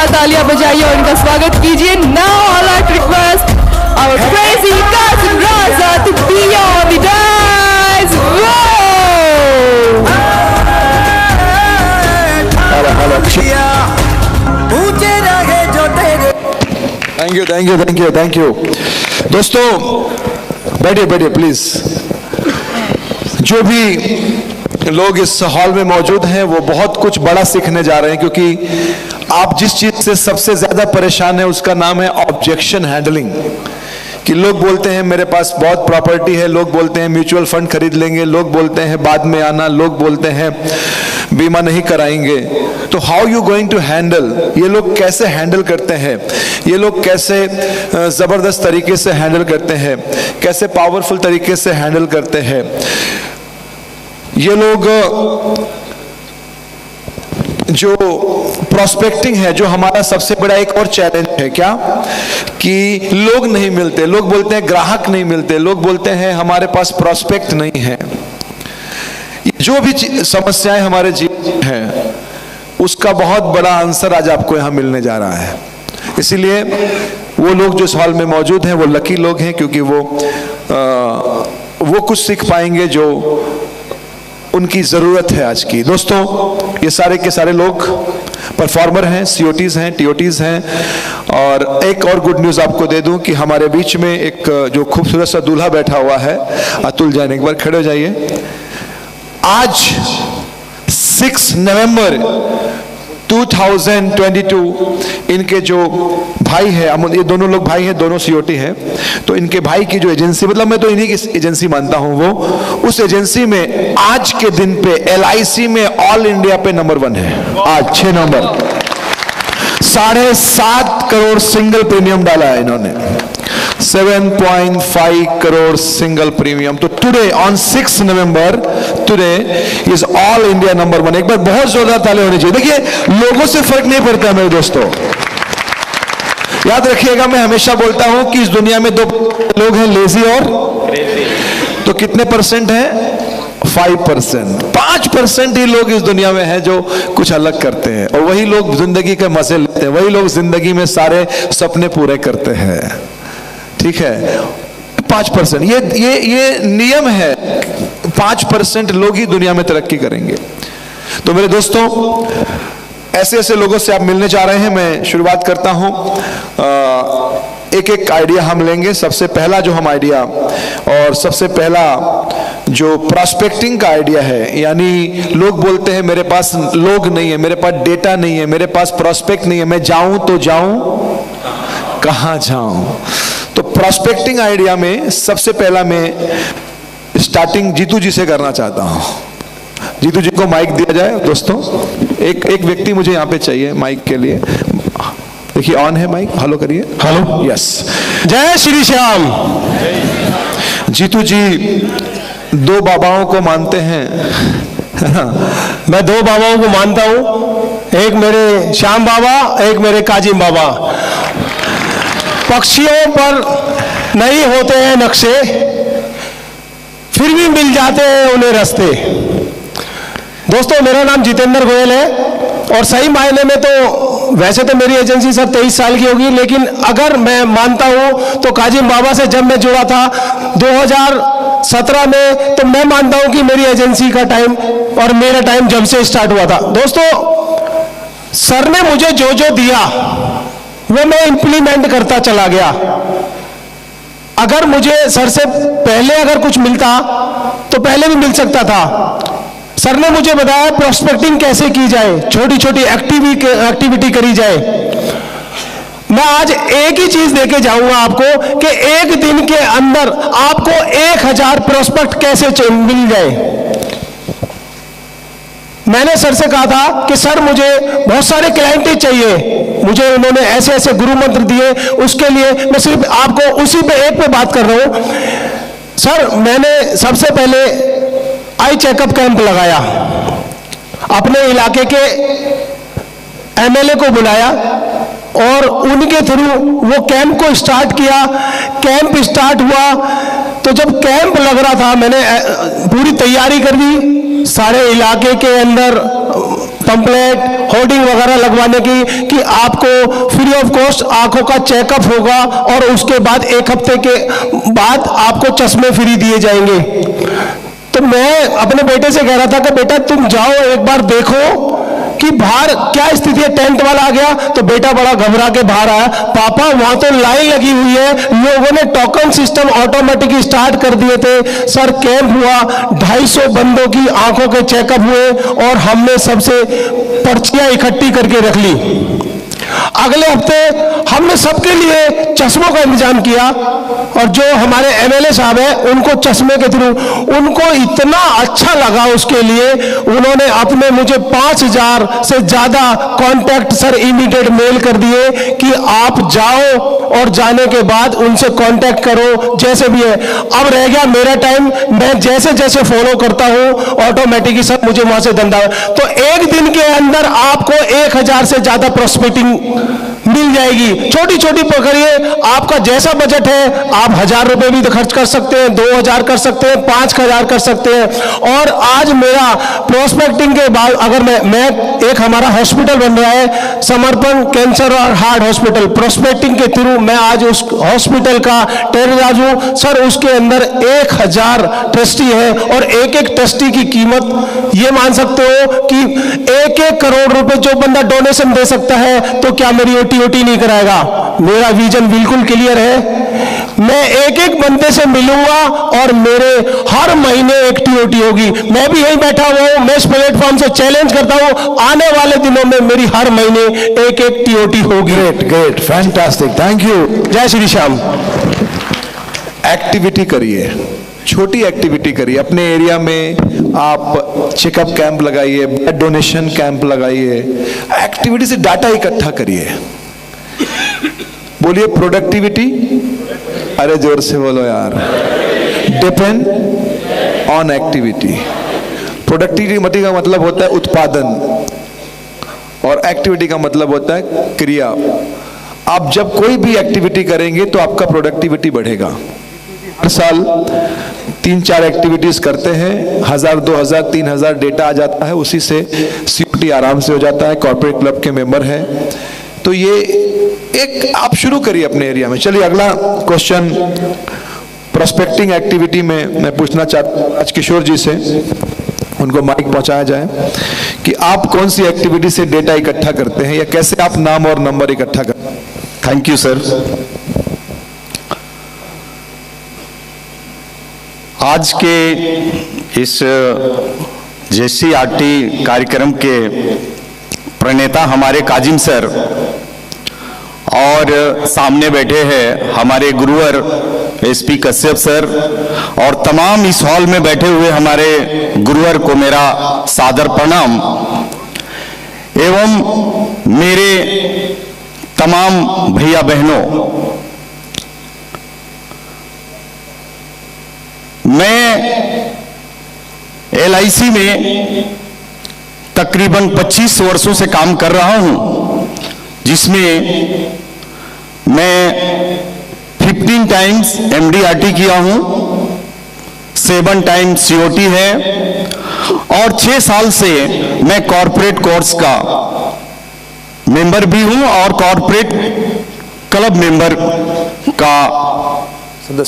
जोरदार तालियां बजाइए और इनका स्वागत कीजिए। Now I'd like to request our crazy Qasim Raza to be on the dance floor. Thank you. दोस्तों बैठिए प्लीज। जो भी लोग इस हॉल में मौजूद हैं वो बहुत कुछ बड़ा सीखने जा रहे हैं, क्योंकि आप जिस चीज से सबसे ज्यादा परेशान है उसका नाम है ऑब्जेक्शन हैंडलिंग। कि लोग बोलते हैं मेरे पास बहुत प्रॉपर्टी है, लोग बोलते हैं म्यूचुअल फंड खरीद लेंगे, लोग बोलते हैं बाद में आना, लोग बोलते हैं बीमा नहीं कराएंगे। तो how you going to handle, ये लोग कैसे हैंडल करते हैं, ये लोग कैसे जबरदस्त तरीके से हैंडल करते हैं, कैसे पावरफुल तरीके से हैंडल करते हैं। ये लोग जो प्रोस्पेक्टिंग है, जो हमारा सबसे बड़ा एक और चैलेंज है क्या, कि लोग नहीं मिलते, लोग बोलते हैं ग्राहक नहीं मिलते, लोग बोलते हैं हमारे पास प्रोस्पेक्ट नहीं है। जो भी समस्याएं हमारे जीवन में हैं उसका बहुत बड़ा आंसर आज आपको यहां मिलने जा रहा है। इसीलिए वो लोग जो इस हॉल में मौजूद हैं वो लकी लोग हैं, क्योंकि वो कुछ सीख पाएंगे जो उनकी जरूरत है आज की। दोस्तों ये सारे के सारे लोग परफॉर्मर हैं, सीओटीज हैं, टीओटीज हैं। और एक और गुड न्यूज आपको दे दूं कि हमारे बीच में एक जो खूबसूरत सा दूल्हा बैठा हुआ है, अतुल जैन, एक बार खड़े हो जाइए। आज 6 नवंबर 2022 इनके जो भाई है, ये दोनों लोग भाई हैं, दोनों सीओटी हैं, तो इनके भाई की जो एजेंसी, मतलब मैं तो इन्हीं की एजेंसी मानता हूं, वो उस एजेंसी में आज के दिन पे LIC में ऑल इंडिया पे नंबर 1 है। आज 6 नवंबर 7.5 करोड़ सिंगल प्रीमियम डाला है इन्होंने, 7.5 करोड़ सिंगल प्रीमियम। तो today on 6 November today is all India number 1। एक बार बहुत जोरदार ताली होनी चाहिए। देखिए लोगों से फर्क नहीं पड़ता मेरे दोस्तों, याद रखिएगा मैं हमेशा बोलता हूं कि इस दुनिया में 2 लोग हैं, लेजी और तो कितने परसेंट हैं? 5%। 5% ही लोग इस दुनिया में हैं जो कुछ अलग करते हैं, और वही लोग जिंदगी के मजे लेते हैं, वही लोग जिंदगी में सारे सपने पूरे करते हैं। ठीक है, 5%, ये नियम है। 5% लोग ही दुनिया में तरक्की करेंगे। तो मेरे दोस्तों ऐसे ऐसे लोगों से आप मिलने जा रहे हैं। मैं शुरुआत करता हूं, एक एक आइडिया हम लेंगे। सबसे पहला जो हम आइडिया, और सबसे पहला जो प्रॉस्पेक्टिंग का आइडिया है, यानी लोग बोलते हैं मेरे पास लोग नहीं है, मेरे पास डेटा नहीं है, मेरे पास प्रॉस्पेक्ट नहीं है, मैं जाऊं तो जाऊं कहां जाऊं। तो प्रॉस्पेक्टिंग आइडिया में सबसे पहला मैं स्टार्टिंग जीतू जी से करना चाहता हूं। जीतू जी को माइक दिया जाए। दोस्तों एक व्यक्ति मुझे यहाँ पे चाहिए माइक के लिए। देखिए ऑन है माइक, हेलो करिए। Hello, yes. जय श्री श्याम। जीतू जी 2 बाबाओं को मानते हैं। मैं 2 बाबाओं को मानता हूं, एक मेरे श्याम बाबा, एक मेरे काजिम बाबा। पक्षियों पर नहीं होते हैं नक्शे, फिर भी मिल जाते हैं उन्हें रास्ते। दोस्तों मेरा नाम जितेंद्र गोयल है, और सही मायने में तो वैसे तो मेरी एजेंसी सर 23 साल की होगी, लेकिन अगर मैं मानता हूं तो काजिम बाबा से जब मैं जुड़ा था 2017 में, तो मैं मानता हूं कि मेरी एजेंसी का टाइम और मेरा टाइम जब से स्टार्ट हुआ था। दोस्तों सर ने मुझे जो जो दिया वो मैं इंप्लीमेंट करता चला गया। अगर मुझे सर से पहले अगर कुछ मिलता तो पहले भी मिल सकता था। सर ने मुझे बताया प्रोस्पेक्टिंग कैसे की जाए, छोटी छोटी एक्टिविटी करी जाए। मैं आज एक ही चीज देके जाऊंगा आपको कि एक दिन के अंदर आपको 1000 प्रोस्पेक्ट कैसे मिल जाए। मैंने सर से कहा था कि सर मुझे बहुत सारे क्लाइंट चाहिए, मुझे उन्होंने ऐसे ऐसे गुरु मंत्र दिए, उसके लिए मैं सिर्फ आपको उसी पे एक पे बात कर रहा हूं। सर मैंने सबसे पहले आई चेकअप कैंप लगाया, अपने इलाके के MLA को बुलाया और उनके थ्रू वो कैंप को स्टार्ट किया। कैंप स्टार्ट हुआ तो जब कैंप लग रहा था मैंने पूरी तैयारी कर दी, सारे इलाके के अंदर पंपलेट होर्डिंग वगैरह लगवाने की कि आपको फ्री ऑफ कॉस्ट आंखों का चेकअप होगा और उसके बाद 1 हफ्ते के बाद आपको चश्मे फ्री दिए जाएंगे। तो मैं अपने बेटे से कह रहा था कि बेटा तुम जाओ एक बार देखो कि बाहर क्या स्थिति है। टेंट वाला आ गया तो बेटा बड़ा घबरा के बाहर आया, पापा वहां तो लाइन लगी हुई है, लोगों ने टोकन सिस्टम ऑटोमेटिक स्टार्ट कर दिए थे सर, कैंप हुआ, 250 बंदों की आंखों के चेकअप हुए और हमने सबसे पर्चियां इकट्ठी करके रख ली। अगले हफ्ते हमने सबके लिए चश्मों का इंतजाम किया और जो हमारे एमएलए साहब हैं उनको चश्मे के थ्रू उनको इतना अच्छा लगा, उसके लिए उन्होंने अपने मुझे 5000 से ज्यादा कांटेक्ट सर इमीडिएट मेल कर दिए कि आप जाओ और जाने के बाद उनसे कांटेक्ट करो जैसे भी है। अब रह गया मेरा टाइम, मैं जैसे जैसे फॉलो करता हूं ऑटोमेटिक ही सर मुझे वहां से धंधा। तो एक दिन के अंदर आपको 1000 से ज्यादा प्रोस्पेक्टिंग मिल जाएगी। छोटी छोटी पकड़िए, आपका जैसा बजट है आप 1000 रुपए भी खर्च कर सकते हैं, 2000 कर सकते हैं, 5000 कर सकते हैं। और आज मेरा प्रोस्पेक्टिंग के बाद अगर मैं एक हमारा हॉस्पिटल बन रहा है समर्पण कैंसर और हार्ट हॉस्पिटल, प्रोस्पेक्टिंग के थ्रू मैं आज उस हॉस्पिटल का टेरराज हूं सर। उसके अंदर 1000 ट्रस्टी है और एक एक ट्रस्टी की कीमत ये मान सकते हो कि 1-1 करोड़ रुपए जो बंदा डोनेशन दे सकता है, तो क्या मेरी ओटी नहीं कराएगा? मेरा विजन बिल्कुल क्लियर है। मैं एक एक बंदे से मिलूंगा और मेरे हर महीने एक टीओटी होगी। मैं भी यहीं बैठा हुआ हूं, मैं इस प्लेटफॉर्म से चैलेंज करता हूं, आने वाले दिनों में मेरी हर महीने एक एक टीओटी होगी। Great, fantastic, thank you. जय श्री श्याम। एक्टिविटी करिए, छोटी एक्टिविटी करिए। अपने एरिया में आप चेकअप कैंप लगाइए, ब्लड डोनेशन कैंप लगाइए, एक्टिविटी से डाटा इकट्ठा करिए। बोलिए प्रोडक्टिविटी, अरे जोर से बोलो यार, डिपेंड ऑन एक्टिविटी। प्रोडक्टिविटी का मतलब होता है उत्पादन और एक्टिविटी का मतलब होता है क्रिया। आप जब कोई भी एक्टिविटी करेंगे तो आपका प्रोडक्टिविटी बढ़ेगा। हर साल 3-4 एक्टिविटीज करते हैं, 1000, 2000, 3000 डेटा आ जाता है, उसी से सीओटी आराम से हो जाता है। कॉर्पोरेट क्लब के मेंबर हैं, तो ये एक आप शुरू करिए अपने एरिया में। चलिए अगला क्वेश्चन प्रोस्पेक्टिंग एक्टिविटी में मैं पूछना चाहता हूं आज किशोर जी से, उनको माइक पहुंचाया जाए कि आप कौन सी एक्टिविटी से डेटा इकट्ठा करते हैं या कैसे आप नाम और नंबर इकट्ठा करते हैं। Thank you sir. आज के इस JCRT कार्यक्रम के प्रणेता हमारे काजिम सर और सामने बैठे हैं हमारे गुरुवर SP कश्यप सर और तमाम इस हॉल में बैठे हुए हमारे गुरुवर को मेरा सादर प्रणाम एवं मेरे तमाम भैया बहनों, मैं LIC में तकरीबन 25 वर्षों से काम कर रहा हूं, जिसमें मैं 15 टाइम्स MDRT किया हूं, 7 टाइम्स COT है और 6 साल से मैं कॉर्पोरेट कोर्स का मेंबर भी हूं और कॉर्पोरेट क्लब मेंबर का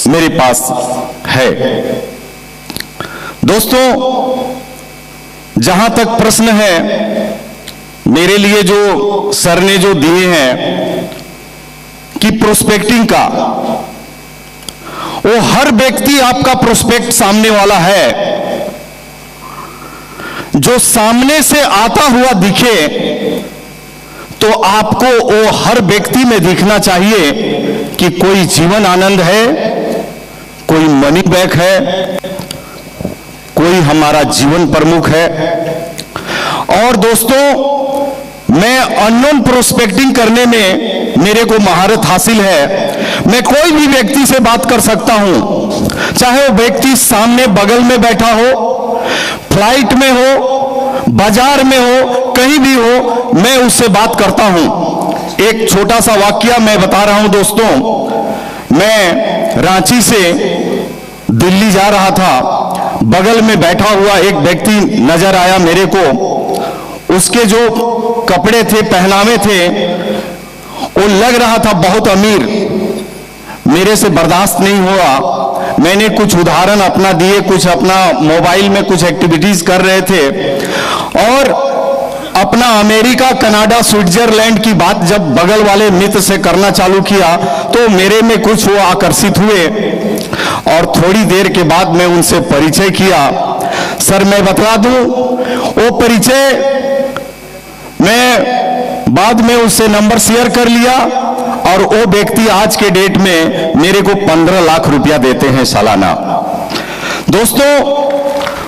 मेरे पास है। दोस्तों, जहां तक प्रश्न है मेरे लिए जो सर ने जो दिए हैं कि प्रोस्पेक्टिंग का, वो हर व्यक्ति आपका प्रोस्पेक्ट सामने वाला है, जो सामने से आता हुआ दिखे तो आपको वो हर व्यक्ति में दिखना चाहिए कि कोई जीवन आनंद है, कोई मनी बैक है, कोई हमारा जीवन प्रमुख है। और दोस्तों, मैं अननोन प्रोस्पेक्टिंग करने में मेरे को महारत हासिल है। मैं कोई भी व्यक्ति से बात कर सकता हूं, चाहे वो व्यक्ति सामने बगल में बैठा हो, फ्लाइट में हो, बाजार में हो, कहीं भी हो, मैं उससे बात करता हूं। एक छोटा सा वाकया मैं बता रहा हूं दोस्तों। मैं रांची से दिल्ली जा रहा था, बगल में बैठा हुआ एक व्यक्ति नजर आया मेरे को। उसके जो कपड़े थे, पहनावे थे, वो लग रहा था बहुत अमीर। मेरे से बर्दाश्त नहीं हुआ। मैंने कुछ उदाहरण अपना दिए, कुछ अपना मोबाइल में कुछ एक्टिविटीज कर रहे थे, और अपना अमेरिका, कनाडा, स्विट्जरलैंड की बात जब बगल वाले मित्र से करना चालू किया तो मेरे में कुछ वो आकर्षित हुए, और थोड़ी देर के बाद मैं उनसे परिचय किया। सर, मैं बता दूं, वो परिचय मैं बाद में उससे नंबर शेयर कर लिया, और वो व्यक्ति आज के डेट में मेरे को 15 लाख रुपया देते हैं सालाना। दोस्तों,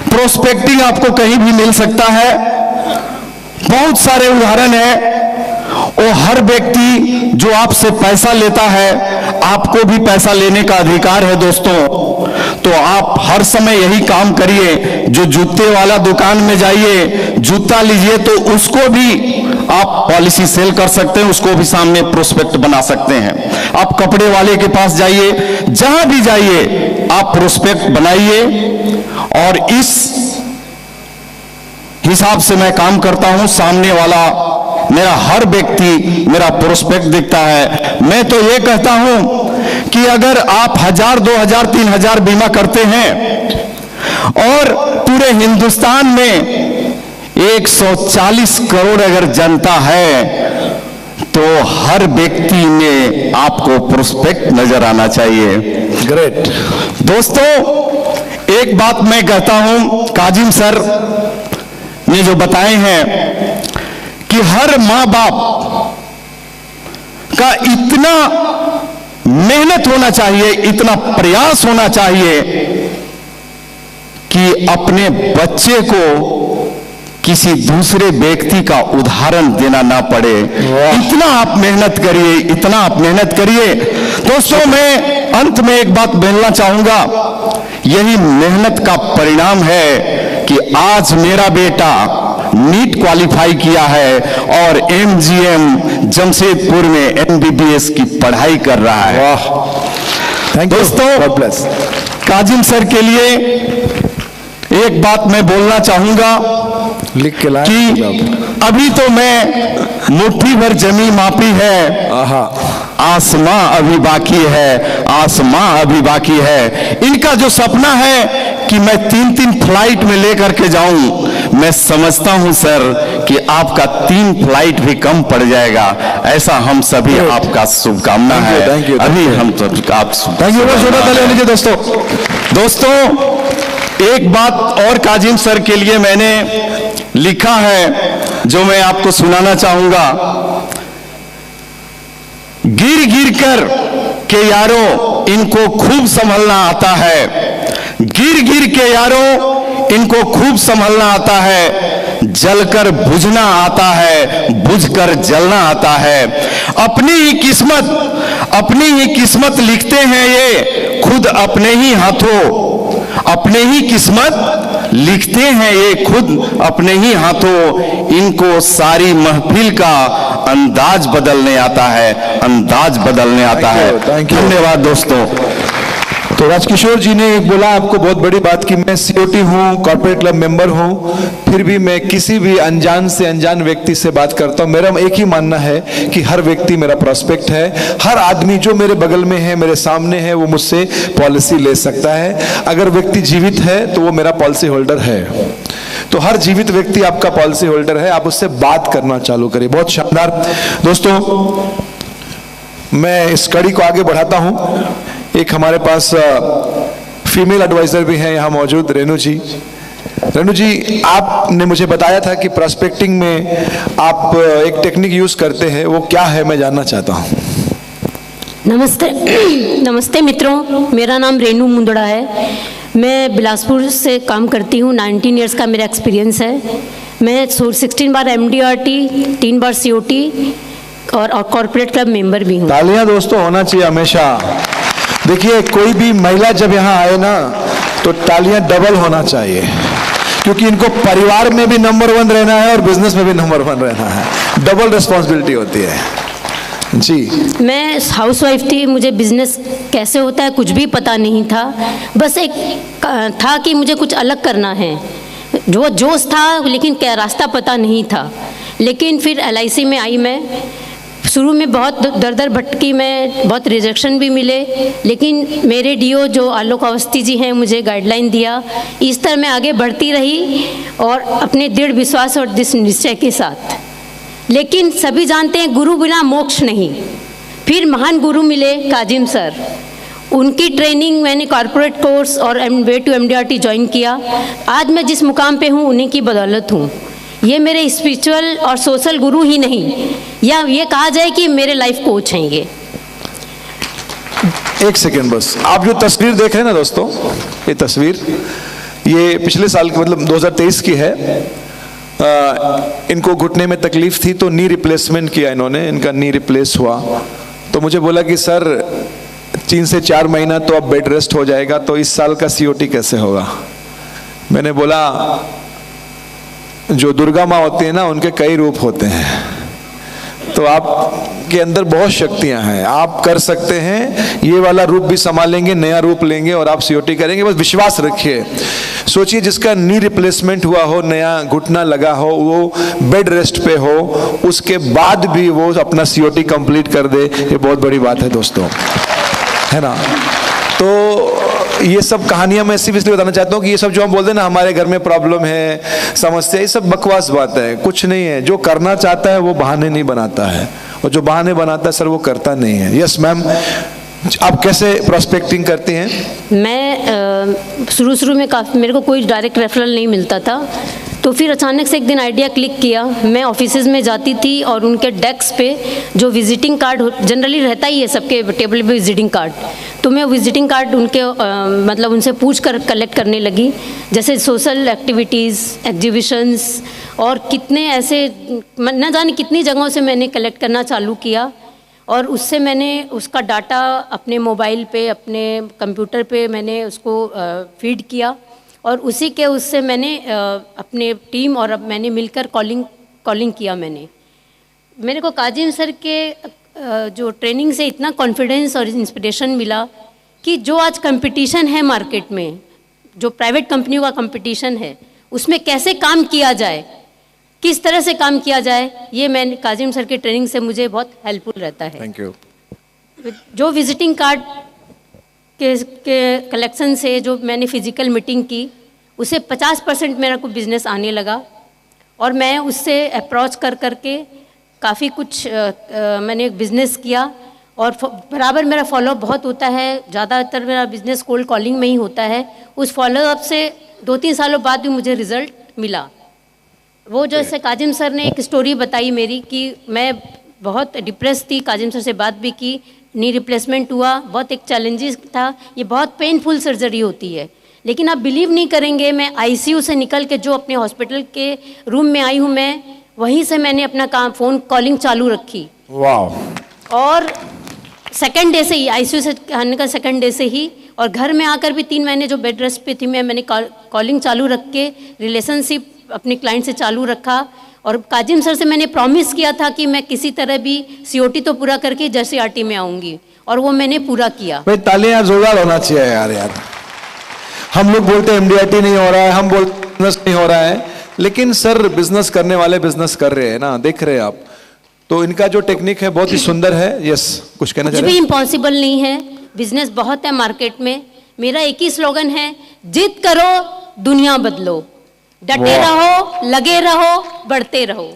प्रोस्पेक्टिंग आपको कहीं भी मिल सकता है, बहुत सारे उदाहरण है। वो हर व्यक्ति जो आपसे पैसा लेता है, आपको भी पैसा लेने का अधिकार है दोस्तों। तो आप हर समय यही काम करिए। जो जूते वाला दुकान में जाइए, जूता लीजिए, तो उसको भी आप पॉलिसी सेल कर सकते हैं, उसको भी सामने प्रोस्पेक्ट बना सकते हैं। आप कपड़े वाले के पास जाइए, जहां भी जाइए आप प्रोस्पेक्ट बनाइए, और इस हिसाब से मैं काम करता हूं। सामने वाला मेरा हर व्यक्ति मेरा प्रोस्पेक्ट दिखता है। मैं तो ये कहता हूं कि अगर आप 1000, 2000, 3000 बीमा करते हैं और पूरे हिंदुस्तान में 140 करोड़ अगर जनता है, तो हर व्यक्ति में आपको प्रोस्पेक्ट नजर आना चाहिए। ग्रेट। दोस्तों, एक बात मैं कहता हूं, काजिम सर ने जो बताए हैं कि हर मां बाप का इतना मेहनत होना चाहिए, इतना प्रयास होना चाहिए कि अपने बच्चे को किसी दूसरे व्यक्ति का उदाहरण देना ना पड़े। इतना आप मेहनत करिए, इतना आप मेहनत करिए। दोस्तों, मैं अंत में एक बात बोलना चाहूंगा, यही मेहनत का परिणाम है कि आज मेरा बेटा नीट क्वालिफाई किया है और MGM जमशेदपुर में MBBS की पढ़ाई कर रहा है। वाह, थैंक यू। दोस्तों, गॉड ब्लेस। काजिम सर के लिए एक बात मैं बोलना चाहूंगा लिख के लाए कि अभी तो मैं मुट्ठी भर जमी मापी है, आसमां अभी बाकी है, आसमां अभी बाकी है। इनका जो सपना है कि मैं 3-3 फ्लाइट में लेकर के जाऊं, मैं समझता हूं सर कि आपका 3 फ्लाइट भी कम पड़ जाएगा। ऐसा हम सभी आपका शुभकामना है। अभी हम तो आप दोस्तों, एक बात और काजिम सर के लिए मैंने लिखा है जो मैं आपको सुनाना चाहूंगा। गिर गिर कर के यारों इनको खूब संभलना आता है, गिर गिर के यारों इनको खूब संभलना आता है, जलकर बुझना आता है, बुझकर जलना आता है। अपनी ही किस्मत लिखते हैं ये खुद अपने ही हाथों, अपने ही किस्मत लिखते हैं ये खुद अपने ही हाथों। इनको सारी महफिल का अंदाज बदलने आता है, अंदाज बदलने आता है। धन्यवाद दोस्तों। तो राजकिशोर जी ने बोला आपको बहुत बड़ी बात कि मैं COT हूँ, कॉर्पोरेट क्लब मेंबर हूँ, फिर भी मैं किसी भी अनजान से अनजान व्यक्ति से बात करता हूँ। मेरा एक ही मानना है कि हर व्यक्ति मेरा प्रोस्पेक्ट है। हर आदमी जो मेरे बगल में है, मेरे सामने है, वो मुझसे पॉलिसी ले सकता है। अगर व्यक्ति जीवित है तो वो मेरा पॉलिसी होल्डर है। तो हर जीवित व्यक्ति आपका पॉलिसी होल्डर है, आप उससे बात करना चालू करिए। बहुत शानदार। दोस्तों, मैं इस कड़ी को आगे बढ़ाता हूँ। एक हमारे पास फीमेल एडवाइजर भी हैं यहाँ मौजूद, रेणु जी। रेणु जी, आपने मुझे बताया था कि प्रोस्पेक्टिंग में आप एक टेक्निक यूज करते हैं, वो क्या है मैं जानना चाहता हूँ। नमस्ते। नमस्ते मित्रों, मेरा नाम रेणु मुंदड़ा है। मैं बिलासपुर से काम करती हूँ। 19 ईयर्स का मेरा एक्सपीरियंस है। मैं 16 बार MDRT, 3 बार COT और कॉर्पोरेट क्लब मेंबर भी हूँ। तालियां दोस्तों होना चाहिए हमेशा। देखिए, कोई भी महिला जब यहाँ आए ना तो तालियां डबल होना चाहिए, क्योंकि इनको परिवार में भी नंबर 1 रहना है और बिजनेस में भी नंबर 1 रहना है। डबल रिस्पॉन्सिबिलिटी होती है जी। मैं हाउसवाइफ थी, मुझे बिजनेस कैसे होता है कुछ भी पता नहीं था। बस एक था कि मुझे कुछ अलग करना है। जो जोश था, लेकिन क्या रास्ता पता नहीं था। लेकिन फिर LIC में आई मैं। शुरू में बहुत दर दर भटकी मैं, बहुत रिजेक्शन भी मिले, लेकिन मेरे DO जो आलोक अवस्थी जी हैं मुझे गाइडलाइन दिया। इस तरह मैं आगे बढ़ती रही और अपने दृढ़ विश्वास और दृढ़ निश्चय के साथ। लेकिन सभी जानते हैं गुरु बिना मोक्ष नहीं। फिर महान गुरु मिले काजिम सर, उनकी ट्रेनिंग मैंने कॉर्पोरेट कोर्स और वे टू MDRT ज्वाइन किया। आज मैं जिस मुकाम पे हूँ उन्हीं की बदौलत हूँ। ये मेरे स्पिरिचुअल और सोशल गुरु ही नहीं, या ये कहा जाए कि मेरे लाइफ कोच हैं ये। एक सेकेंड बस, आप जो तस्वीर देख रहे हैं ना दोस्तों, ये तस्वीर ये पिछले साल की मतलब 2023 की है। इनको घुटने में तकलीफ थी तो नी रिप्लेसमेंट किया इन्होंने, इनका नी रिप्लेस हुआ। तो मुझे बोला कि सर 3 से 4 महीना तो अब बेड रेस्ट हो जाएगा, तो इस साल का COT कैसे होगा। मैंने बोला जो दुर्गा माँ होती है ना, उनके कई रूप होते हैं, तो आपके अंदर बहुत शक्तियां हैं, आप कर सकते हैं। ये वाला रूप भी संभालेंगे, नया रूप लेंगे और आप COT करेंगे, बस विश्वास रखिए। सोचिए जिसका नी रिप्लेसमेंट हुआ हो, नया घुटना लगा हो, वो बेड रेस्ट पे हो, उसके बाद भी वो अपना COT कंप्लीट कर दे, ये बहुत बड़ी बात है दोस्तों, है ना। तो ये सब कहानियां मैं सिर्फ इसलिए बताना चाहता हूँ कि ये सब जो हम बोलते हैं ना हमारे घर में प्रॉब्लम है, समस्या, ये सब बकवास बात है, कुछ नहीं है। जो करना चाहता है वो बहाने नहीं बनाता है, और जो बहाने बनाता है सर वो करता नहीं है। यस मैम, आप कैसे प्रोस्पेक्टिंग करती हैं? मैं शुरू में काफ़ी, मेरे को कोई डायरेक्ट रेफरल नहीं मिलता था, तो फिर अचानक से एक दिन आइडिया क्लिक किया। मैं ऑफिसेज में जाती थी और उनके डेस्क पे जो विजिटिंग कार्ड जनरली रहता ही है, सबके टेबल पे विजिटिंग कार्ड, तो मैं विजिटिंग कार्ड उनके मतलब उनसे पूछ कर कलेक्ट करने लगी। जैसे सोशल एक्टिविटीज़, एग्जीबिशंस और कितने ऐसे न जाने कितनी जगहों से मैंने कलेक्ट करना चालू किया, और उससे मैंने उसका डाटा अपने मोबाइल पे, अपने कंप्यूटर पे मैंने उसको फीड किया, और उसी के उससे मैंने अपने टीम और अब मैंने मिलकर कॉलिंग किया। मेरे को काजिम सर के जो ट्रेनिंग से इतना कॉन्फिडेंस और इंस्पिरेशन मिला कि जो आज कंपटीशन है मार्केट में, जो प्राइवेट कंपनियों का कंपटीशन है, उसमें कैसे काम किया जाए, किस तरह से काम किया जाए, ये मैंने काजिम सर के ट्रेनिंग से मुझे बहुत हेल्पफुल रहता है। Thank you. जो विजिटिंग कार्ड के कलेक्शन से जो मैंने फिजिकल मीटिंग की, उसे 50% मेरा को बिजनेस आने लगा, और मैं उससे अप्रोच करके काफ़ी कुछ मैंने बिजनेस किया, और बराबर मेरा फॉलोअप बहुत होता है। ज़्यादातर मेरा बिजनेस कोल्ड कॉलिंग में ही होता है। उस फॉलोअप से 2-3 सालों बाद भी मुझे रिजल्ट मिला। वो जैसे काजिम सर ने एक स्टोरी बताई मेरी कि मैं बहुत डिप्रेस थी, काजिम सर से बात भी की, नी रिप्लेसमेंट हुआ, बहुत एक चैलेंजेस था, ये बहुत पेनफुल सर्जरी होती है, लेकिन आप बिलीव नहीं करेंगे, मैं ICU से निकल के जो अपने हॉस्पिटल के रूम में आई हूँ, मैं वहीं से मैंने अपना काम फ़ोन कॉलिंग चालू रखी। वाह। और सेकंड डे से ही, ICU से आने का सेकंड डे से ही, और घर में आकर भी 3 महीने जो बेड रेस्ट पे थी मैंने कॉलिंग चालू रख के रिलेशनशिप अपने क्लाइंट से चालू रखा। और काजिम सर से मैंने प्रॉमिस किया था कि मैं किसी तरह भी COT तो पूरा करके JCRT में आऊँगी, और वो मैंने पूरा किया। भाई तालियां जोरदार होना चाहिए यार। हम लोग बोलते हैं MDRT नहीं हो रहा है, हम बोलते बिजनेस नहीं हो रहा है, लेकिन सर बिजनेस करने वाले बिजनेस कर रहे हैं ना, देख रहे हैं आप। तो इनका जो टेक्निक है बहुत ही सुंदर है। यस, कुछ कहना चाह रहे हैं? कुछ भी इम्पॉसिबल नहीं है, बिजनेस बहुत है मार्केट में। मेरा एक ही स्लोगन है, जिद करो दुनिया बदलो, डटे रहो, लगे रहो, बढ़ते रहो।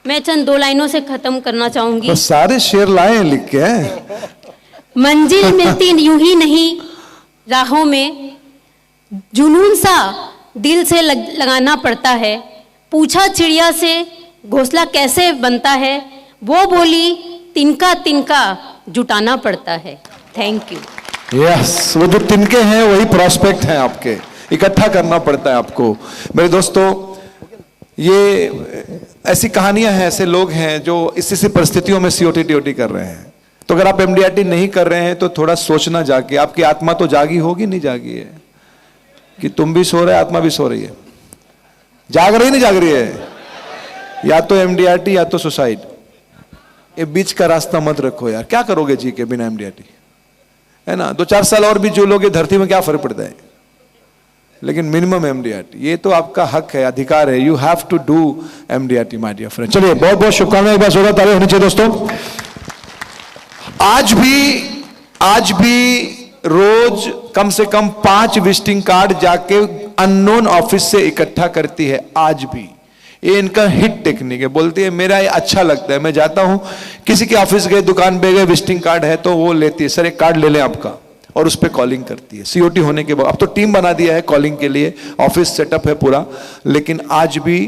मैं चंद 2 लाइनों से खत्म करना चाहूंगी। तो सारे शेर लाए हैं लिख के। मंजिल मिलती यूं ही नहीं राहों में, जुनून सा दिल से लगाना पड़ता है। पूछा चिड़िया से घोंसला कैसे बनता है, वो बोली तिनका तिनका जुटाना पड़ता है। Thank you. यस, वो जो तिनके हैं वही प्रोस्पेक्ट हैं आपके, इकट्ठा करना पड़ता है आपको। मेरे दोस्तों, ये ऐसी कहानियां हैं, ऐसे लोग हैं जो इसी परिस्थितियों में COT कर रहे हैं। तो अगर आप MDRT नहीं कर रहे हैं तो थोड़ा सोचना जाके, आपकी आत्मा तो जागी होगी, नहीं जागी है कि तुम भी सो रहे, आत्मा भी सो रही है, जाग रही नहीं जाग रही है? या तो MDRT या तो सुसाइड, ये बीच का रास्ता मत रखो यार। क्या करोगे जी के बिना MDRT, है ना? 2-4 साल और भी जो लोग धरती में क्या फर्क पड़ता है? लेकिन मिनिमम एमडीआरटी, ये तो आपका हक है, अधिकार है, you have to do MDRT my dear friend. चलिए बहुत बहुत शुभकामनाएं, एक बार जोरदार ताली होनी चाहिए दोस्तों। आज भी रोज कम से कम 5 विजिटिंग कार्ड जाके अननोन ऑफिस से इकट्ठा करती है। आज भी ये इनका हिट टेक्निक है। बोलती है मेरा ये अच्छा लगता है, मैं जाता हूं किसी के ऑफिस गए, दुकान पे गए, विजिटिंग कार्ड है तो वो लेती है, सर एक कार्ड ले लें आपका, और उस पर कॉलिंग करती है। सीओटी होने के बाद अब तो टीम बना दिया है कॉलिंग के लिए, ऑफिस सेटअप है पूरा, लेकिन आज भी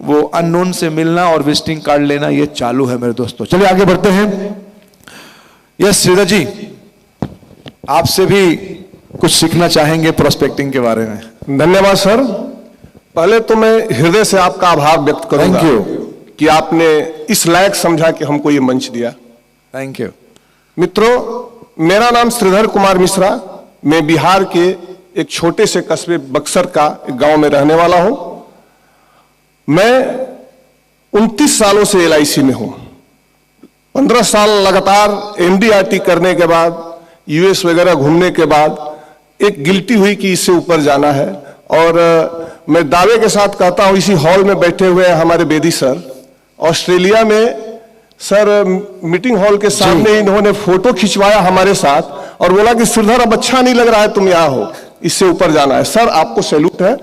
वो अननोन से मिलना और विजिटिंग कार्ड लेना ये चालू है मेरे दोस्तों। चलिए आगे बढ़ते हैं। यस श्रीधर जी, आपसे भी कुछ सीखना चाहेंगे प्रोस्पेक्टिंग के बारे में। धन्यवाद सर। पहले तो मैं हृदय से आपका आभार व्यक्त करूंगा कि आपने इस लायक समझा कि हमको ये मंच दिया। Thank you. मित्रों, मेरा नाम श्रीधर कुमार मिश्रा, मैं बिहार के एक छोटे से कस्बे बक्सर का एक गांव में रहने वाला हूं। मैं 29 सालों से एलआईसी में हूं। 15 साल लगातार एमडीआरटी करने के बाद, यूएस वगैरह घूमने के बाद एक गिल्टी हुई कि इससे ऊपर जाना है। और मैं दावे के साथ कहता हूं, इसी हॉल में बैठे हुए हैं हमारे बेदी सर, ऑस्ट्रेलिया में सर मीटिंग हॉल के सामने इन्होंने फोटो खिंचवाया हमारे साथ और बोला कि श्रीधर अब अच्छा नहीं लग रहा है, तुम यहां हो, इससे ऊपर जाना है। सर आपको सैल्यूट है,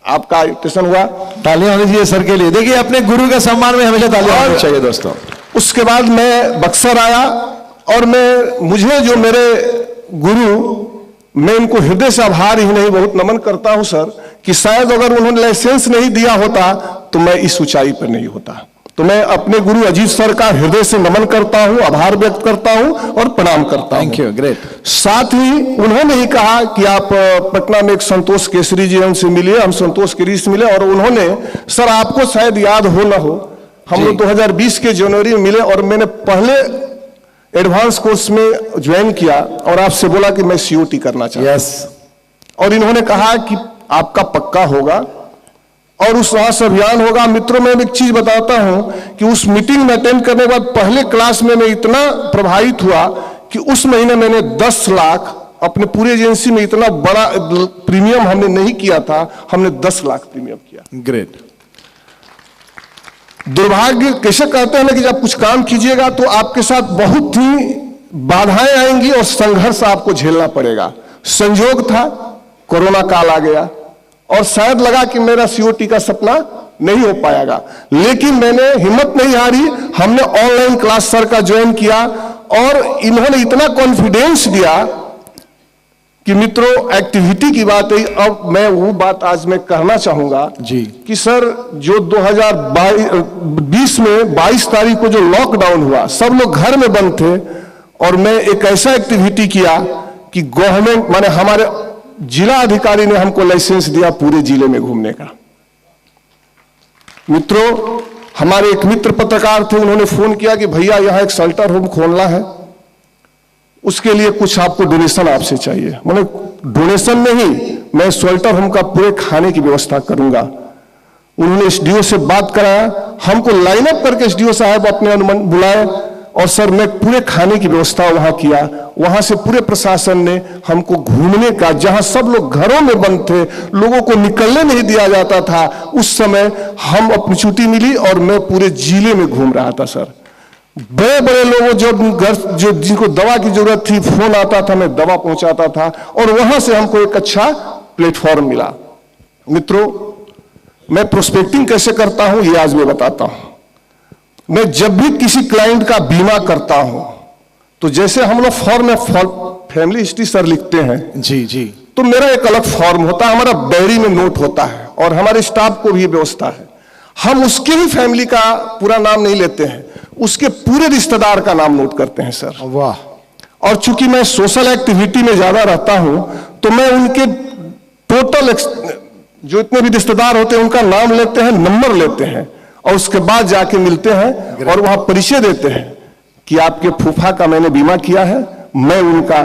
आपका इंविटेशन हुआ, तालियां होनी चाहिए सर के लिए। देखिए अपने गुरु के सम्मान में हमेशा तालियां होनी चाहिए दोस्तों। उसके बाद मैं बक्सर आया और मुझे जो मेरे गुरु, मैं इनको हृदय से आभार ही नहीं बहुत नमन करता हूं सर, कि शायद अगर उन्होंने लाइसेंस नहीं दिया होता तो मैं इस ऊंचाई पर नहीं होता। तो मैं अपने गुरु अजीत सर का हृदय से नमन करता हूं, आभार व्यक्त करता हूं और प्रणाम करता हूं। Thank you, great. साथ ही उन्होंने ही कहा कि आप पटना में एक संतोष केसरी जी उनसे मिलिए, हम संतोष केसरी से मिले और उन्होंने, सर आपको शायद याद हो ना हो, हम लोग 2020 के जनवरी में मिले और मैंने पहले एडवांस कोर्स में ज्वाइन किया और आपसे बोला कि मैं सीओटी करना चाहता हूं। और इन्होंने कहा कि आपका पक्का होगा और उस साहस अभियान होगा। मित्रों, मैं एक चीज बताता हूं कि उस मीटिंग में अटेंड करने के बाद पहले क्लास में मैं इतना प्रभावित हुआ कि उस महीने मैंने 10 लाख अपने पूरे एजेंसी में, इतना बड़ा प्रीमियम हमने नहीं किया था, हमने 10 लाख प्रीमियम किया। ग्रेट। दुर्भाग्य कैसे कहते हैं ना कि जब कुछ काम कीजिएगा तो आपके साथ बहुत ही बाधाएं आएंगी और संघर्ष आपको झेलना पड़ेगा। संयोग था, कोरोना काल आ गया और शायद लगा कि मेरा सीओटी का सपना नहीं हो पाएगा, लेकिन मैंने हिम्मत नहीं हारी। हमने ऑनलाइन क्लास सर का ज्वाइन किया और इन्होंने इतना कॉन्फिडेंस दिया कि मित्रों, एक्टिविटी की बात है। अब मैं वो बात आज मैं कहना चाहूंगा जी कि सर जो 2020 में 22 तारीख को जो लॉकडाउन हुआ, सब लोग घर में बंद थे और मैं एक ऐसा एक्टिविटी किया कि गवर्नमेंट, माने हमारे जिला अधिकारी ने हमको लाइसेंस दिया पूरे जिले में घूमने का। मित्रों, हमारे एक मित्र पत्रकार थे, उन्होंने फोन किया कि भैया यहां एक शेल्टर होम खोलना है, उसके लिए कुछ आपको डोनेशन आपसे चाहिए। मैंने डोनेशन नहीं, मैं शेल्टर होम का पूरे खाने की व्यवस्था करूंगा। उन्होंने एसडीओ से बात कराया, हमको लाइन अप करके एसडीओ साहब अपने अनुमान बुलाए और सर मैं पूरे खाने की व्यवस्था वहां किया। वहां से पूरे प्रशासन ने हमको घूमने का, जहां सब लोग घरों में बंद थे, लोगों को निकलने नहीं दिया जाता था, उस समय हम अपनी छुट्टी मिली और मैं पूरे जिले में घूम रहा था सर। बड़े बड़े लोगों जो जिनको दवा की जरूरत थी, फोन आता था, मैं दवा पहुंचाता था और वहां से हमको एक अच्छा प्लेटफॉर्म मिला। मित्रों, मैं प्रोस्पेक्टिंग कैसे करता हूं ये आज मैं बताता हूं। मैं जब भी किसी क्लाइंट का बीमा करता हूं तो जैसे हम लोग फॉर्म में फैमिली हिस्ट्री सर लिखते हैं जी जी, तो मेरा एक अलग फॉर्म होता है, हमारा डायरी में नोट होता है और हमारे स्टाफ को भी व्यवस्था है। हम उसके ही फैमिली का पूरा नाम नहीं लेते हैं, उसके पूरे रिश्तेदार का नाम नोट करते हैं सर। वाह। और चूंकि मैं सोशल एक्टिविटी में ज्यादा रहता हूं तो मैं उनके टोटल जो इतने भी रिश्तेदार होते हैं उनका नाम लेते हैं, नंबर लेते हैं और उसके बाद जाके मिलते हैं और वहां परिचय देते हैं कि आपके फूफा का मैंने बीमा किया है, मैं उनका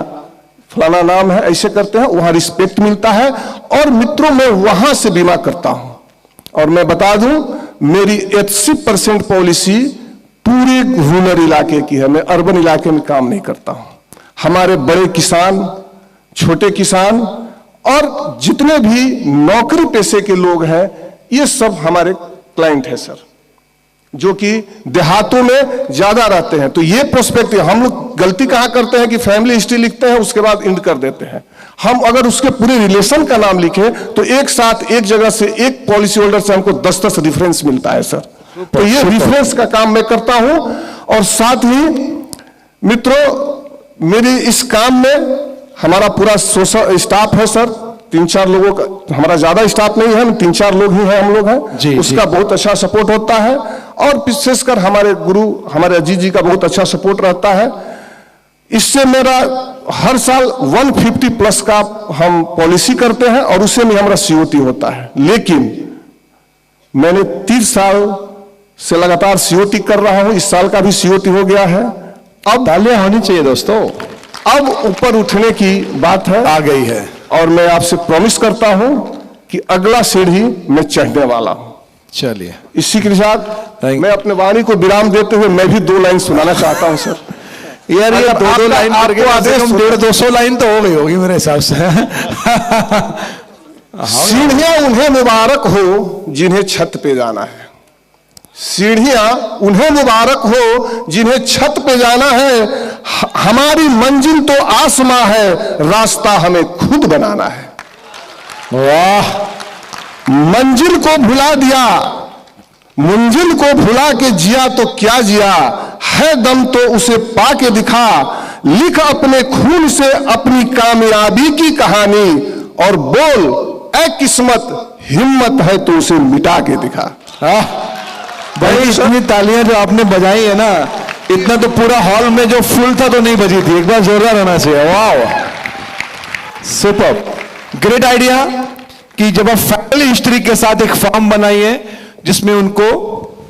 फलाना नाम है, ऐसे करते हैं, वहां रिस्पेक्ट मिलता है। और मित्रों, मैं वहां से बीमा करता हूं और मैं बता दूं मेरी 80% पॉलिसी पूरे रूरल इलाके की है, मैं अर्बन इलाके में काम नहीं करता हूं। हमारे बड़े किसान, छोटे किसान और जितने भी नौकरी पेशे के लोग हैं, ये सब हमारे क्लाइंट है सर, जो कि देहातों में ज्यादा रहते हैं। तो ये प्रोस्पेक्टिव हम लोग गलती कहां करते हैं कि फैमिली हिस्ट्री लिखते हैं, उसके बाद इंड कर देते हैं। हम अगर उसके पूरे रिलेशन का नाम लिखें तो एक साथ एक जगह से एक पॉलिसी होल्डर से हमको 10-10 रिफरेंस मिलता है सर। तो ये रिफरेंस का काम मैं करता हूं। और साथ ही मित्रों, मेरी इस काम में हमारा पूरा सोशल स्टाफ है सर, 3-4 लोगों का, हमारा ज्यादा स्टाफ नहीं है, 3-4 लोग ही हैं, हम लोग हैं। उसका बहुत अच्छा सपोर्ट होता है। और विशेषकर हमारे गुरु, हमारे अजीत जी का बहुत अच्छा सपोर्ट रहता है। इससे मेरा हर साल 150 प्लस का हम पॉलिसी करते हैं और उससे में हमारा सीओटी होता है। लेकिन मैंने 30 साल से लगातार सीओटी कर रहा हूं, इस साल का भी सीओटी हो गया है। अब तालियां होनी चाहिए दोस्तों। अब ऊपर उठने की बात है, आ गई है। और मैं आपसे प्रॉमिस करता हूं कि अगला सीढ़ी मैं चढ़ने वाला हूं। चलिए, इसी के साथ मैं अपने वाणी को विराम देते हुए मैं भी 2 लाइन सुनाना चाहता हूं सर। यार ये 2-2 लाइन करके 150-200 लाइन तो हो गई होगी मेरे हिसाब से। सीढ़ियां उन्हें मुबारक हो जिन्हें छत पे जाना है, सीढ़ियां उन्हें मुबारक हो जिन्हें छत पे जाना है। हमारी मंजिल तो आसमां है, रास्ता हमें खुद बनाना है। वाह, मंजिल को भुला दिया, मंजिल को भुला के जिया तो क्या जिया, है दम तो उसे पाके दिखा, लिख अपने खून से अपनी कामयाबी की कहानी, और बोल ऐ किस्मत हिम्मत है तो उसे मिटा के दिखा। भाई इतनी तालियां जो आपने बजाई है ना, इतना तो पूरा हॉल में जो फुल था तो नहीं बजी थी। एक बार जोरदार होना चाहिए। वाह, सुपर, ग्रेट आइडिया कि जब आप फैमिली हिस्ट्री के साथ एक फॉर्म बनाइए जिसमें उनको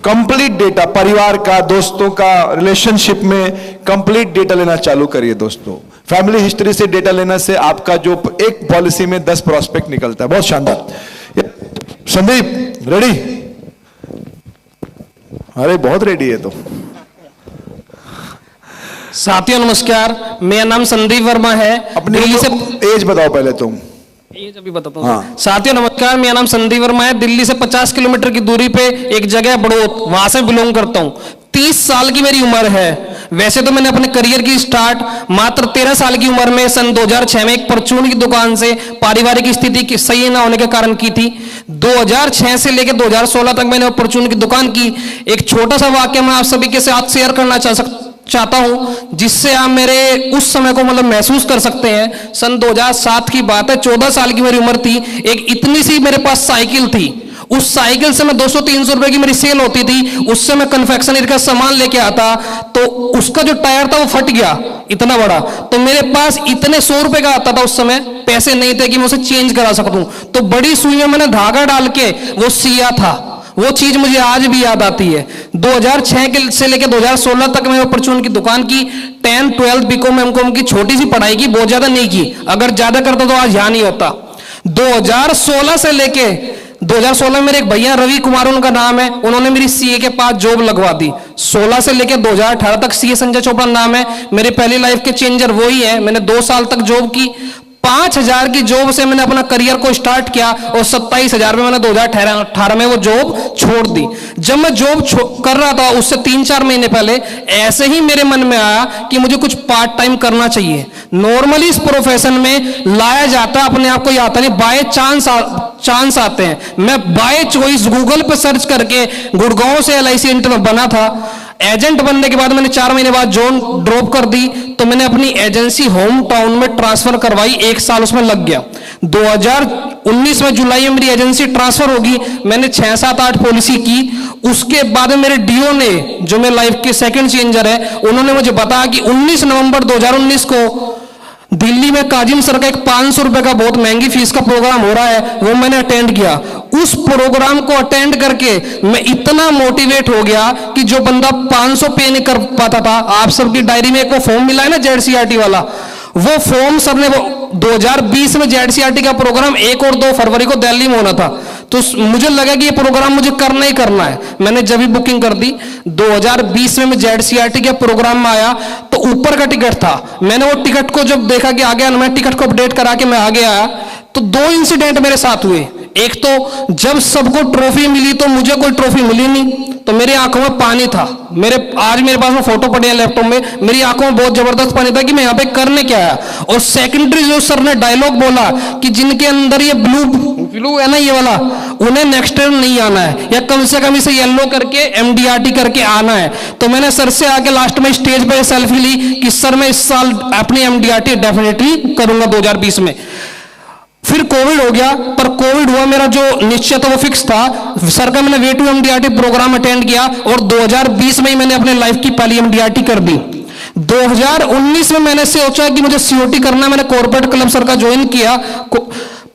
कंप्लीट डेटा, परिवार का, दोस्तों का, रिलेशनशिप में कंप्लीट डेटा लेना चालू करिए दोस्तों। फैमिली हिस्ट्री से डेटा लेने से आपका जो एक पॉलिसी में 10 प्रोस्पेक्ट निकलता है। बहुत शानदार। संदीप रेडी? अरे बहुत रेडी है तो। साथियों नमस्कार, मेरा नाम संदीप वर्मा है। अपनी दिल्ली से एज बताओ पहले तुम। एज अभी बताता हूँ। साथियों नमस्कार, मेरा नाम संदीप वर्मा है। दिल्ली से 50 किलोमीटर की दूरी पे एक जगह है बड़ौत, वहां से बिलोंग करता हूँ। 30 साल की मेरी उम्र है। वैसे तो मैंने अपने करियर की स्टार्ट मात्र 13 साल की उम्र में सन 2006 में एक परचून की दुकान से पारिवारिक स्थिति सही न होने के कारण की थी। 2006 से लेकर 2016 तक मैंने परचून की दुकान की। एक छोटा सा वाक्य मैं आप सभी के साथ शेयर करना चाहता हूं, जिससे आप मेरे उस समय को मतलब महसूस कर सकते हैं। सन 2007 की बात है, 14 साल की मेरी उम्र थी। एक इतनी सी मेरे पास साइकिल थी, उस साइकिल से मैं 200-300 रुपए की मेरी सेल होती थी। उससे मैं कन्फेक्शनरी का सामान लेके आता तो उसका जो टायर था वो फट गया, इतना बड़ा। तो मेरे पास इतने 100 रुपए का आता था, उस समय पैसे नहीं थे कि मैं उसे चेंज करा सकूं। तो बड़ी सुई में मैंने धागा डाल के वो सिया था। वो चीज मुझे आज भी याद आती है। 2006 से लेकर 2016 तक मैंने परचून की दुकान की। 10, 12 बीकॉम एमकॉम की छोटी सी पढ़ाई की, बहुत ज्यादा नहीं की। अगर ज्यादा करता तो आज यहाँ नहीं होता। 2016 से लेके 2016 में मेरे एक भैया रवि कुमार उनका नाम है, उन्होंने मेरी सीए के पास जॉब लगवा दी। 16 से लेकर 2018 तक सीए संजय चोपड़ा नाम है। मेरे पहली लाइफ के चेंजर वही है। मैंने 2 साल तक जॉब की। 5,000 की जॉब से मैंने अपना करियर को स्टार्ट किया और 27,000 में मैंने 2018 में वो जॉब छोड़ दी। जब मैं जॉब कर रहा था उससे 3-4 महीने पहले ऐसे ही मेरे मन में आया कि मुझे कुछ पार्ट टाइम करना चाहिए। नॉर्मली इस प्रोफेशन में लाया जाता अपने आप को ही आता नहीं, बाय चांस आते हैं। मैं बाय चॉइस गूगल पे सर्च करके गुड़गांव से LIC एजेंट बना था। एजेंट बनने के बाद मैंने 4 महीने बाद जॉब ड्रॉप कर दी, तो मैंने अपनी एजेंसी होम टाउन में ट्रांसफर करवाई। 1 साल उसमें लग गया। 2019 में जुलाई में मेरी एजेंसी ट्रांसफर होगी। मैंने 6, 7, 8 पॉलिसी की। उसके बाद मेरे डीओ ने, जो मेरे लाइफ के सेकंड चेंजर है, उन्होंने मुझे बताया कि 19 नवंबर 2019 को दिल्ली में काजिम सर का एक 500 रुपए का बहुत महंगी फीस का प्रोग्राम हो रहा है, वो मैंने अटेंड किया। उस प्रोग्राम को अटेंड करके मैं इतना मोटिवेट हो गया कि जो बंदा 500 पे नहीं कर पाता था, आप सबकी डायरी में एक वो फॉर्म मिला है ना ZCRT वाला, वो फॉर्म सर ने, वो 2020 में ZCRT का प्रोग्राम 1 और 2 फरवरी को दिल्ली में होना था। तो मुझे लगा कि ये प्रोग्राम मुझे करना ही करना है। मैंने जब भी बुकिंग कर दी। 2020 में मैं ZCRT के प्रोग्राम में आया तो ऊपर का टिकट था। मैंने वो टिकट को जब देखा कि आ गया, मैं टिकट को अपडेट करा के मैं आगे आया तो दो इंसिडेंट मेरे साथ हुए। एक तो जब सबको ट्रॉफी मिली तो मुझे कोई ट्रॉफी मिली नहीं, तो मेरी आंखों में पानी था। आज मेरे पास में फोटो पड़े हैं लैपटॉप में, मेरी आंखों में बहुत जबरदस्त पानी था कि मैं यहाँ पे करने क्या आया। और सेकेंडरी जो सर ने डायलॉग बोला कि जिनके अंदर ये ब्लू है ना, ये वाला, उन्हें नेक्स्ट ईयर नहीं आना है, या कम से कम इसे येलो करके MDRT करके आना है। तो मैंने सर से आके लास्ट में स्टेज पे सेल्फी ली कि सर मैं इस साल अपनी MDRT डेफिनेटली करूंगा 2020 में। फिर कोविड हो गया, पर कोविड हुआ, मेरा जो निश्चय था वो फिक्स था। सर का मैंने way to MDRT program attend किया और 2020 में ही मैंने अपने लाइफ की पहली MDRT कर दी। 2019 में मैंने सोचा कि मुझे COT करना है, मैंने कॉर्पोरेट क्लब सर का ज्वाइन किया,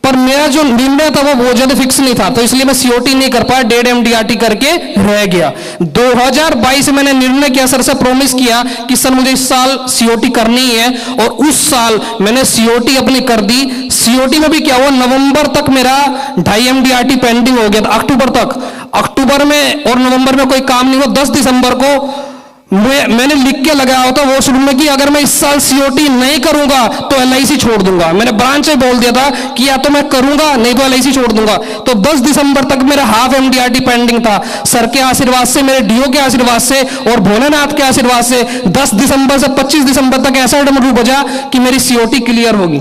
पर मेरा जो निर्णय था वो बहुत ज्यादा फिक्स नहीं था, तो इसलिए मैं COT नहीं कर पाया, 1.5 MDRT करके रह गया। 2022 में मैंने निर्णय किया, सर से प्रॉमिस किया कि सर मुझे इस साल COT करनी है, और उस साल मैंने COT अपनी कर दी। COT में भी क्या हुआ, नवंबर तक मेरा 2.5 MDRT पेंडिंग हो गया था, अक्टूबर तक। अक्टूबर में और नवंबर में कोई काम नहीं हुआ। 10 दिसंबर को मैंने लिख के लगाया होता वॉशरूम में कि अगर मैं इस साल COT नहीं करूंगा तो LIC छोड़ दूंगा। मैंने ब्रांच से बोल दिया था कि या तो मैं करूंगा नहीं तो LIC छोड़ दूंगा। तो 10 दिसंबर तक मेरा हाफ MDRT पेंडिंग था। सर के आशीर्वाद से, मेरे DO के आशीर्वाद से और भोलेनाथ के आशीर्वाद से 10 दिसंबर से 25 दिसंबर तक ऐसा डमरू बजा कि मेरी COT क्लियर होगी।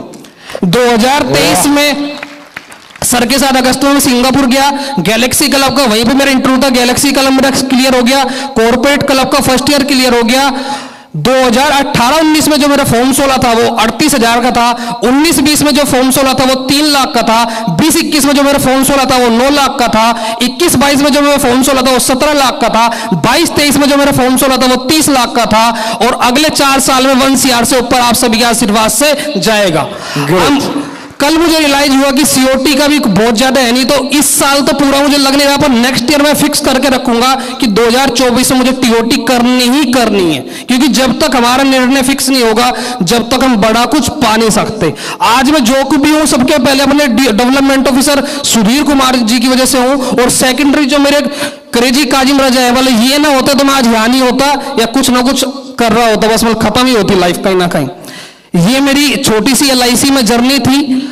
2023 में सर के साथ अगस्त में सिंगापुर गया, गैलेक्सी क्लब का वहीं पे मेरा इंटरव्यू था, गैलेक्सी क्लब मेरा क्लियर हो गया, कॉर्पोरेट क्लब का फर्स्ट ईयर क्लियर हो गया। 2018-19 में जो मेरा फॉर्म 16 था वो 38,000 का था, 19-20 में जो फॉर्म 16 था वो 3 लाख का था, 20-21 में जो मेरा फॉर्म 16 था वो 9 लाख का था, 21-22 में जो मेरा फॉर्म 16 था वो 17 लाख का था, 22-23 में जो मेरा फॉर्म 16 था वो 30 लाख का था, और अगले 4 साल में 1 CR से ऊपर आप सभी के आशीर्वाद से जाएगा। कल मुझे रियलाइज हुआ कि COT का भी बहुत ज्यादा है नहीं, तो इस साल तो पूरा मुझे लग नहीं रहा, पर नेक्स्ट ईयर मैं फिक्स करके रखूंगा कि 2024 में मुझे TOT करनी ही करनी है, क्योंकि जब तक हमारा निर्णय फिक्स नहीं होगा जब तक हम बड़ा कुछ पा नहीं सकते। आज मैं जो भी हूं सबके पहले अपने डेवलपमेंट ऑफिसर सुधीर कुमार जी की वजह से हूं, और सेकेंडरी जो मेरे क्रेजी काजिम राजा है वाले, ये ना होता तो मैं आज यहाँ नहीं होता या कुछ ना कुछ कर रहा होता, बस मतलब खत्म ही होती लाइफ कहीं ना कहीं। ये मेरी छोटी सी LIC में जर्नी थी।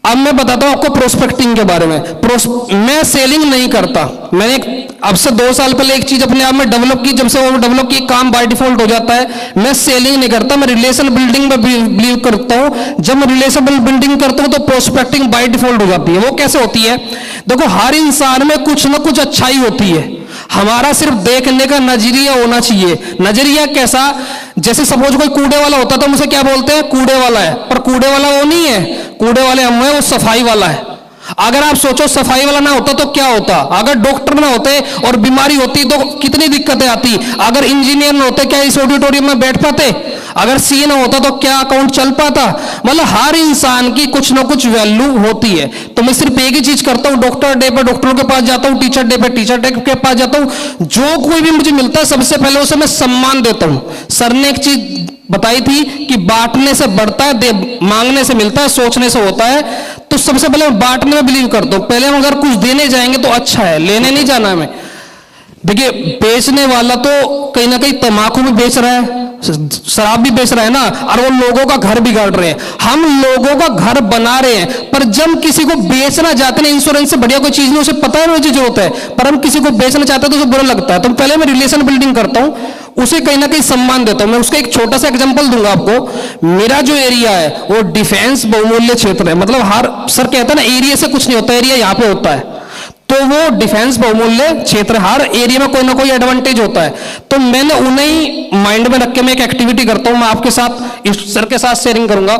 अब मैं बताता हूं आपको प्रोस्पेक्टिंग के बारे में। मैं सेलिंग नहीं करता। मैंने अब से 2 साल पहले एक चीज अपने आप में डेवलप की, जब से वो डेवलप की काम बाय डिफॉल्ट हो जाता है। मैं सेलिंग नहीं करता, मैं रिलेशन बिल्डिंग में बिलीव करता हूं। जब मैं रिलेशन बिल्डिंग करता हूं तो प्रोस्पेक्टिंग बाय डिफॉल्ट हो जाती है। वो कैसे होती है, देखो हर इंसान में कुछ ना कुछ अच्छाई होती है, हमारा सिर्फ देखने का नजरिया होना चाहिए। नजरिया कैसा, जैसे सपोज कोई कूड़े वाला होता तो मुझे क्या बोलते हैं, कूड़े वाला है, पर कूड़े वाला वो नहीं है, कूड़े वाले हम हैं, वो सफाई वाला है। अगर आप सोचो सफाई वाला ना होता तो क्या होता, अगर डॉक्टर ना होते और बीमारी होती तो कितनी दिक्कतें आती, अगर इंजीनियर ना होते क्या इस ऑडिटोरियम में बैठ पाते, अगर CA ना होता तो क्या अकाउंट चल पाता। मतलब हर इंसान की कुछ ना कुछ वैल्यू होती है। तो मैं सिर्फ एक ही चीज करता हूँ, डॉक्टर डे पे डॉक्टरों के पास जाता हूँ, टीचर डे पे टीचर डे के पास जाता हूँ, जो कोई भी मुझे मिलता है सबसे पहले उसे मैं सम्मान देता हूँ। सर ने एक चीज बताई थी कि बांटने से बढ़ता है, मांगने से मिलता है, सोचने से होता है। तो सबसे पहले मैं बांटने में बिलीव करता हूं। पहले हम अगर कुछ देने जाएंगे तो अच्छा है, लेने नहीं जाना हमें। देखिए बेचने वाला तो कहीं ना कहीं तंबाकू भी बेच रहा है, शराब भी बेच रहा है ना, और वो लोगों का घर बिगाड़ रहे हैं। हम लोगों का घर बना रहे हैं, पर जब किसी को बेचना चाहते हैं, इंश्योरेंस से बढ़िया कोई चीज नहीं, उसे पता है वो चीज होता है, पर हम किसी को बेचना चाहते हैं तो उसे बुरा लगता है। तो पहले मैं रिलेशन बिल्डिंग करता हूं, उसे कहीं ना कहीं सम्मान देता हूं। मैं उसका एक छोटा सा एग्जांपल दूंगा आपको। मेरा जो एरिया है वो डिफेंस बहुमूल्य क्षेत्र है, मतलब हर सर कहता है ना एरिया से कुछ नहीं होता, एरिया यहाँ पे होता है। तो वो डिफेंस बहुमूल्य क्षेत्र, हर एरिया में कोई ना कोई एडवांटेज होता है। तो मैंने उन्हें माइंड में रख के मैं एक एक्टिविटी करता हूं, मैं आपके साथ इस सर के साथ शेयरिंग करूंगा।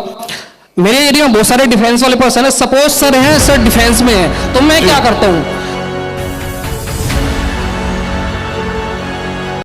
मेरे एरिया में बहुत सारे डिफेंस वाले पर्सन है, सपोज सर हैं, सर डिफेंस में है, तो मैं क्या करता हूं,